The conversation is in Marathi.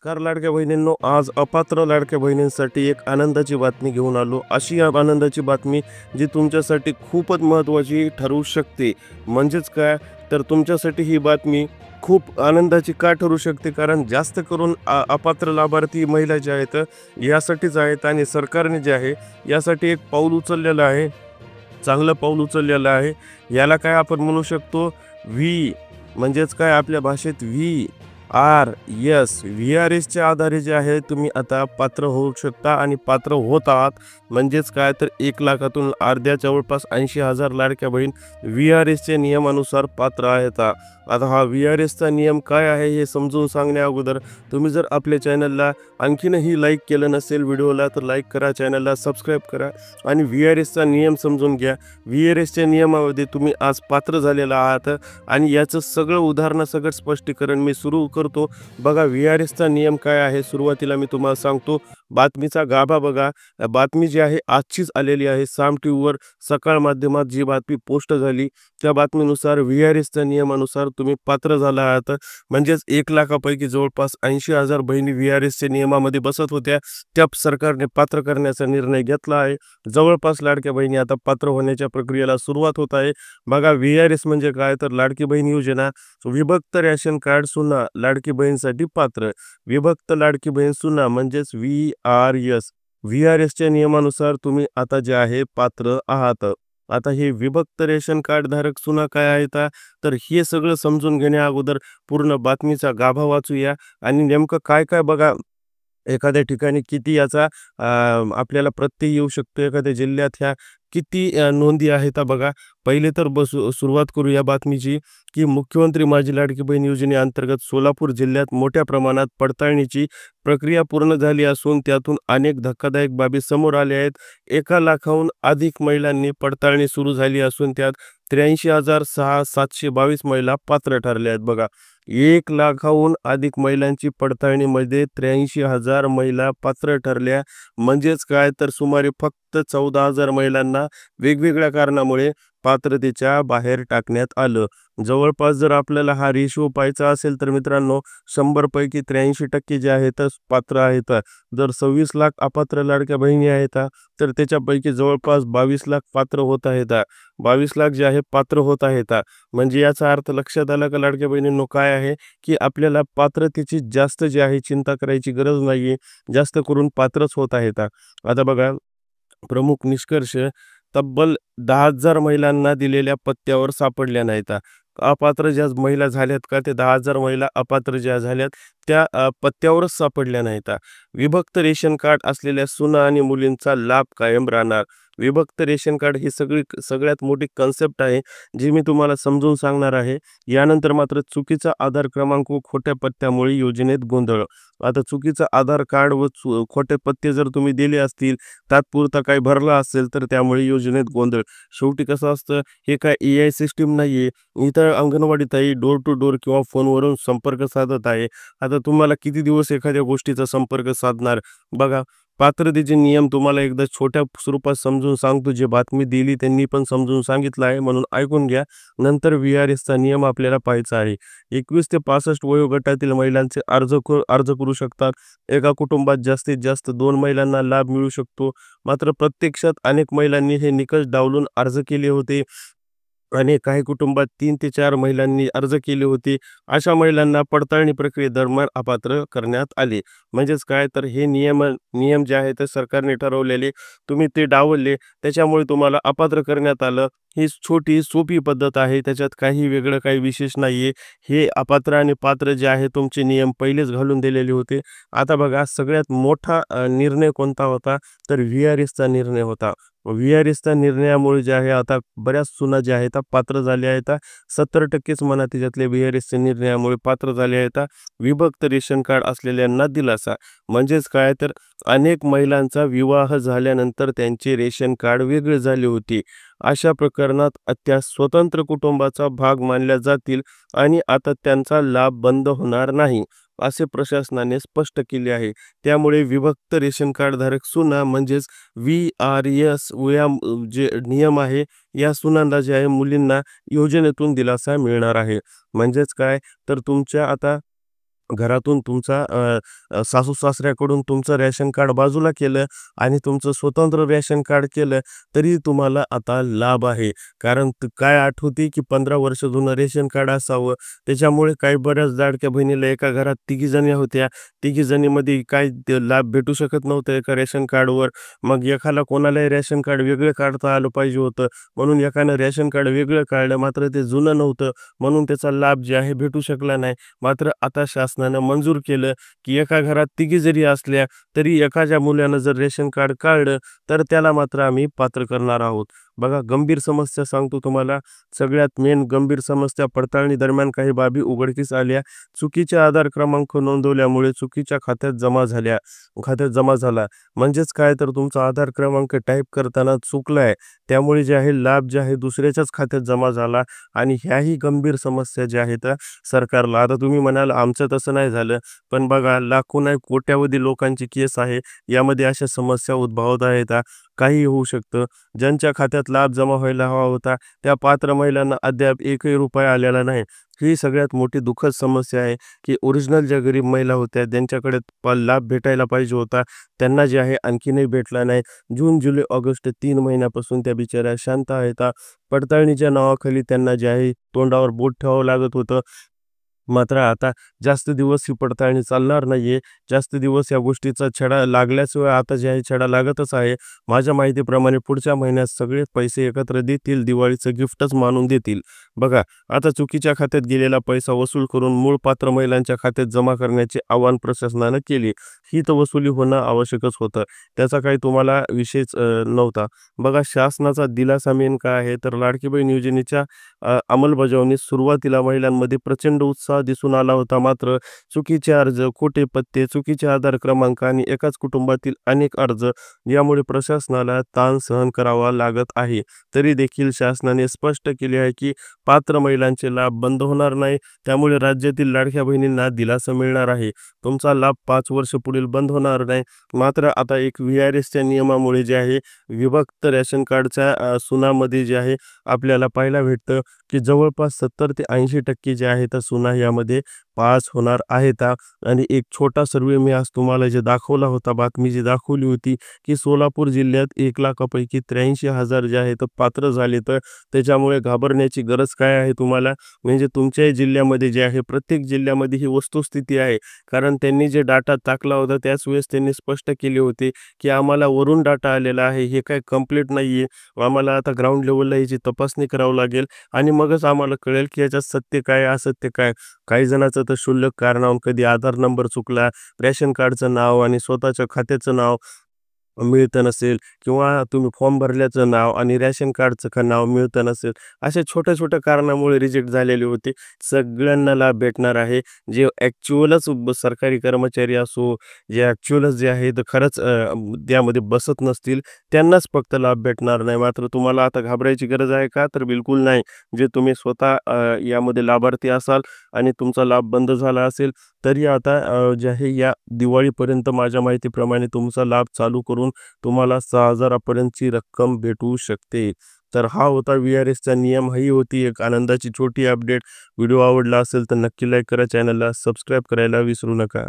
नमस्कार लाडक्या बहिणींनो, आज अपात्र लाडक्या बहिणींसाठी एक आनंदाची बातमी घेऊन आलो. अशी आनंदाची बातमी जी तुमच्यासाठी खूपच महत्त्वाची ठरू शकते. म्हणजेच काय, तर तुमच्यासाठी ही बातमी खूप आनंदाची का ठरू शकते, कारण जास्त करून अपात्र लाभार्थी महिला ज्या आहेत यासाठीच आहेत आणि सरकारने जे आहे यासाठी एक पाऊल उचललेलं आहे. चांगलं पाऊल उचललेलं आहे. याला काय आपण म्हणू शकतो, व्ही म्हणजेच काय आपल्या भाषेत व्ही-आर-एसच्या आधारे जे आहे तुम्ही आता पात्र होऊ शकता आणि पात्र होत आहात. म्हणजेच काय, तर 1,00,000तून अर्ध्या जवळपास 80,000 लाडक्या बहीण व्ही-आर-एसच्या नियमानुसार पात्र आहेत. आता हा व्ही-आर-एसचा नियम काय आहे हे समजून सांगण्या अगोदर तुम्ही जर आपल्या चॅनलला आणखीनही लाईक केलं नसेल व्हिडिओला, तर लाईक करा, चॅनलला सबस्क्राईब करा आणि व्ही-आर-एसचा नियम समजून घ्या. व्ही-आर-एसच्या नियमामध्ये तुम्ही आज पात्र झालेला आहात आणि याचं सगळं उदाहरणासकट स्पष्टीकरण मी सुरू करतो. बघा, व्ही-आर-एसचा नियम काय आहे. सुरुवातीला मी तुम्हाला सांगतो. बातमीचा गाभा बघा. बातमी जी आहे आजचीच आलेली आहे. साम टीव्हीवर सकाळ माध्यमात जी बातमी पोस्ट झाली त्या बातमीनुसार व्ही-आर-एसच्या नियमानुसार तुम्ही पात्र झाला आहात. म्हणजेच 1,00,000पैकी जवळपास 80,000 बहिणी व्ही-आर-एसच्या नियमामध्ये बसत होत्या. त्या सरकारने पात्र करण्याचा निर्णय घेतला आहे. जवळपास लाडक्या बहिणी आता पात्र होण्याच्या प्रक्रियेला सुरुवात होत आहे. बघा, व्ही-आर-एस म्हणजे काय, तर लाडकी बहीण योजना, विभक्त रॅशन कार्ड सुना लाडकी बहीणसाठी पात्र. विभक्त लाडकी बहीण सुना म्हणजेच व्ही-आर-एस. व्ही-आर-एसच्या नियमानुसार तुम्ही आता जे आहे पात्र आहात. आता हे विभक्त रेशन कार्ड धारक सुना काय आहेत, तर हे सगळं समजून घेण्या अगोदर पूर्ण बातमीचा गाभा वाचूया आणि नेमकं काय काय बघा. एखाद्या ठिकाणी किती याचा आपल्याला प्रत्यय येऊ शकतो, एखाद्या जिल्ह्यात ह्या किती नोंदी आहेत बघा. पहिले तर सुरुवात करू या बातमीची, की मुख्यमंत्री माझी लाडकी बहीण योजनेअंतर्गत सोलापूर जिल्ह्यात मोठ्या प्रमाणात पडताळणीची प्रक्रिया पूर्ण झाली असून त्यातून अनेक धक्कादायक बाबी समोर आल्या आहेत. 1,00,000हून अधिक महिलांनी पडताळणी सुरू झाली असून त्यात 83,722 महिला पात्र ठरल्या आहेत. बघा, 1,00,000हून अधिक महिलांची पडताळणीमध्ये 83,000 महिला पात्र ठरल्या. म्हणजेच काय, तर सुमारे फक्त 14,000 महिलांना वेगवेगळ्या कारणामुळे पात्रतेच्या बाहेर टाकण्यात आलं. जवळपास जर आपल्याला हा रेशो पाहायचा असेल तर मित्रांनो, 100पैकी 83% जे आहेत पात्र आहेत. जर 26 लाख अपात्र लाडक्या बहिणी आहेत तर त्याच्यापैकी जवळपास 22 लाख पात्र होत आहेत. 22 लाख जे आहे पात्र होत आहेत. म्हणजे याचा अर्थ लक्षात आला का लाडक्या बहिणींनो, काय आहे, की आपल्याला पात्रतेची जास्त जी आहे चिंता करायची गरज नाही. जास्त करून पात्रच होत आहेत. आता बघा, प्रमुख निष्कर्ष, तब्बल 10,000 महिलांना दिलेल्या पत्त्यावर सापडल्या नाहीत. अपात्र ज्या महिला झाल्यात का, ते 10,000 महिला अपात्र ज्या झाल्यात त्या पत्त्यावरच सापडल्या नाहीत. विभक्त रेशन कार्ड असलेल्या सुना आणि मुलींचा लाभ कायम राहणार. विभक्त रेशन कार्ड ही सगळ्यात मोठी कन्सेप्ट आहे, जी मी तुम्हाला समजून सांगणार आहे. यानंतर मात्र चुकीचा आधार क्रमांक व खोट्या पत्त्यामुळे योजनेत गोंधळ. आता चुकीचा आधार कार्ड व खोटे पत्ते जर तुम्ही दिले असतील, तात्पुरता काही भरला असेल, तर त्यामुळे योजनेत गोंधळ. शेवटी कसं असतं, हे काय AI सिस्टीम नाही आहे. इथं अंगणवाडीताई डोर टू डोर किंवा फोनवरून संपर्क साधत आहे. आता तुम्हाला किती दिवस एखाद्या गोष्टीचा संपर्क साधणार. बघा, पात्रतेचे नियम तुम्हाला एकदा छोट्या स्वरूपात समजून सांगतो. जे बातमी दिली त्यांनी पण समजून सांगितलं आहे, म्हणून ऐकून घ्या. नंतर व्ही-आर-एसचा नियम आपल्याला पाहायचा आहे. 21 ते 65 वयोगटातील महिलांचे अर्ज करू शकतात. एका कुटुंबात जास्तीत जास्त 2 महिलांना लाभ मिळू शकतो. मात्र प्रत्यक्षात अनेक महिलांनी हे निकष डावलून अर्ज केले होते आणि काही कुटुंबात 3 ते 4 महिलांनी अर्ज केले होते. अशा महिलांना पडताळणी प्रक्रियेदरम्यान अपात्र करण्यात आले. म्हणजेच काय, तर हे नियम जे आहेत ते सरकारने ठरवलेले, तुम्ही ते डावलले, त्याच्यामुळे तुम्हाला अपात्र करण्यात आलं. ही छोटी सोपी पद्धत आहे. त्याच्यात काही वेगळं काही विशेष नाही आहे. हे अपात्र आणि पात्र जे आहे तुमचे नियम पहिलेच घालून दिलेले होते. आता बघा, सगळ्यात मोठा निर्णय कोणता होता, तर व्ही-आर-एसचा निर्णय होता. व्ही-आर-एसच्या निर्णयामुळे जे आहे आता बऱ्याच सुना ज्या आहेत पात्र झाल्या आहेत. 70%च म्हणा त्याच्यातले व्ही-आर-एसच्या निर्णयामुळे पात्र झाले आहेत. विभक्त रेशन कार्ड असलेल्यांना दिलासा. म्हणजेच काय, तर अनेक महिलांचा विवाह झाल्यानंतर त्यांचे रेशन कार्ड वेगळे झाले होते. अशा प्रकरणात त्या स्वतंत्र कुटुंबाचा भाग मानल्या जातील आणि आता त्यांचा लाभ बंद होणार नाही, असे प्रशासनाने स्पष्ट केले आहे. त्यामुळे विभक्त रेशन कार्ड धारक सुना म्हणजेच व्ही-आर-एस या जे नियम आहे, या सुनांना जे आहे मुलींना योजनेतून दिलासा मिळणार आहे. म्हणजेच काय, तर तुमच्या आता घरातून तुमचा सासू-सासऱ्याकडून तुमचं रेशन कार्ड बाजूला केलं आणि तुमचं स्वतंत्र रेशन कार्ड केलं, तरी तुम्हाला आता लाभ आहे. कारण काय अट होती, की 15 वर्ष जुनं रेशन कार्ड असावं. त्याच्यामुळे काही बऱ्याच लाडक्या बहिणीला एका घरात तिघीजणी होत्या. तिघीजणीमध्ये काही ते लाभ भेटू शकत नव्हतं एका रेशन कार्डवर. मग एकाला कोणालाही रेशन कार्ड वेगळं काढता आलं पाहिजे होतं. म्हणून एकानं रेशन कार्ड वेगळं काढलं, मात्र ते जुनं नव्हतं. म्हणून त्याचा लाभ जे आहे भेटू शकला नाही. मात्र आता शासनानं मंजूर केलं, की एका घरात तिघी जरी असल्या, तरी एखाद्या मुलानं जर रेशन कार्ड काढलं, तर त्याला मात्र आम्ही पात्र करणार आहोत. बघा, गंभीर समस्या सांगतो तुम्हाला. सगळ्यात मेन गंभीर समस्या पडताळणी दरम्यान काही बाबी उघडकीस आल्या. चुकीचे आधार क्रमांक नोंदवल्यामुळे चुकीच्या खात्यात जमा झाला. म्हणजेच काय, तर तुमचा आधार क्रमांक टाईप करताना चुकलाय. त्यामुळे जे आहे लाभ जे आहे दुसऱ्याच्याच खात्यात जमा झाला आणि ह्याही गंभीर समस्या ज्या आहेत सरकारला. आता तुम्ही म्हणाल आमचं तसं नाही झालं, पण बघा लाखो नाही कोट्यावधी लोकांची केस आहे. यामध्ये अशा समस्या उद्भवत आहेत. काहीही होऊ शकतं. ज्यांच्या खात्यात लाभ जमा व्हायला हवा होता, त्या पात्र महिलांना अद्याप एकही रुपया आलेला नाही. ही सगळ्यात मोठी दुःखद समस्या आहे, की ओरिजिनल ज्या गरीब महिला होत्या, ज्यांच्याकडे लाभ भेटायला पाहिजे होता, त्यांना जे आहे आणखीनही भेटला नाही. जून, जुलै, ऑगस्ट 3 महिन्यापासून त्या बिचाऱ्या शांत आहेत. पडताळणीच्या नावाखाली त्यांना जे आहे तोंडावर बोट ठेवावं लागत होतं. मात्र आता जास्त दिवस ही पडताळणी चालणार नाहीये. जास्त दिवस या गोष्टीचा छडा लागल्याशिवाय आता जे आहे छडा लागतच आहे. माझ्या माहितीप्रमाणे पुढच्या महिन्यात सगळे पैसे एकत्र देतील, दिवाळीचं गिफ्टच मानून देतील. बघा, आता चुकीच्या खात्यात गेलेला पैसा वसूल करून मूळ पात्र महिलांच्या खात्यात जमा करण्याचे आवाहन प्रशासनानं केले. ही तर वसुली होणं आवश्यकच होतं. त्याचा काही तुम्हाला विषयच नव्हता. बघा, शासनाचा दिलासा मेन काय आहे, तर लाडकी बहीण योजनेच्या अंमलबजावणीत सुरुवातीला महिलांमध्ये प्रचंड उत्साह दिसून आला होता. मात्र चुकीचे अर्ज, खोटे पत्ते, चुकीचे आधार क्रमांक आणि एकाच कुटुंबातील अनेक अर्ज यामुळे प्रशासनाला ताण सहन करावा लागत आहे. तरी देखील शासनाने स्पष्ट केले आहे, की पात्र महिलांचे लाभ बंद होणार नाही. त्यामुळे राज्यातील लाडक्या बहिणींना दिलासा मिळणार आहे. तुमचा लाभ 5 वर्ष पुढील बंद होणार नाही. मात्र आता एक VRSच्या नियमामुळे जे आहे विभक्त रेशन कार्डच्या सुनामध्ये जे आहे आपल्याला पाहायला भेटतं, की जवळपास 70 ते 80% जे आहे त्या सुना यामध्ये पास होणार आहेत. आणि एक छोटा सर्व्हे मी आज तुम्हाला जे दाखवला होता, बातमी जी दाखवली होती, की सोलापूर जिल्ह्यात 1,00,000पैकी 83,000 जे आहेत पात्र झाले. तर त्याच्यामुळे घाबरण्याची गरज काय आहे तुम्हाला? म्हणजे तुमच्याही जिल्ह्यामध्ये जे आहे, प्रत्येक जिल्ह्यामध्ये ही वस्तुस्थिती आहे. कारण त्यांनी जे डाटा टाकला होता त्याच वेळेस त्यांनी स्पष्ट केले होते, की आम्हाला वरून डाटा आलेला आहे, हे काही कंप्लीट नाही आहे. आम्हाला आता ग्राउंड लेव्हलला याची तपासणी करावी लागेल आणि मगच आम्हाला कळेल, की याच्यात सत्य काय, असत्य काय. काही जणांचं तर क्षुल्लक कारणावरून कधी आधार नंबर चुकला, रेशन कार्डचं नाव आणि स्वतःच्या खात्याचं नाव मिळतं नसेल, किंवा तुम्ही फॉर्म भरल्याचं नाव आणि रेशन कार्डचं नाव मिळतं नसेल, अशा छोट्या-छोट्या कारणामुळे रिजेक्ट झालेले होते. सगळ्यांना लाभ भेटणार आहे. जे ॲक्चुअलच सरकारी कर्मचारी असो, जे ॲक्चुअलच जे आहे तर खरंच त्यामध्ये बसत नसतील, त्यांनाच फक्त लाभ भेटणार नाही. मात्र तुम्हाला आता घाबरायची गरज आहे का? तर बिलकुल नाही. जे तुम्ही स्वतः यामध्ये लाभार्थी असाल आणि तुमचा लाभ बंद झाला असेल, तरी आता जे आहे या दिवाळीपर्यंत माझ्या माहितीप्रमाणे तुमचा लाभ चालू करून तुम्हाला 6,000 पर्यंतची रक्कम भेटू शकते. तर हा होता VRSचा नियम. ही होती एक आनंदाची छोटी अपडेट. व्हिडिओ आवडला असेल तर नक्की लाईक करा, चॅनलला सबस्क्राईब करायला विसरू नका.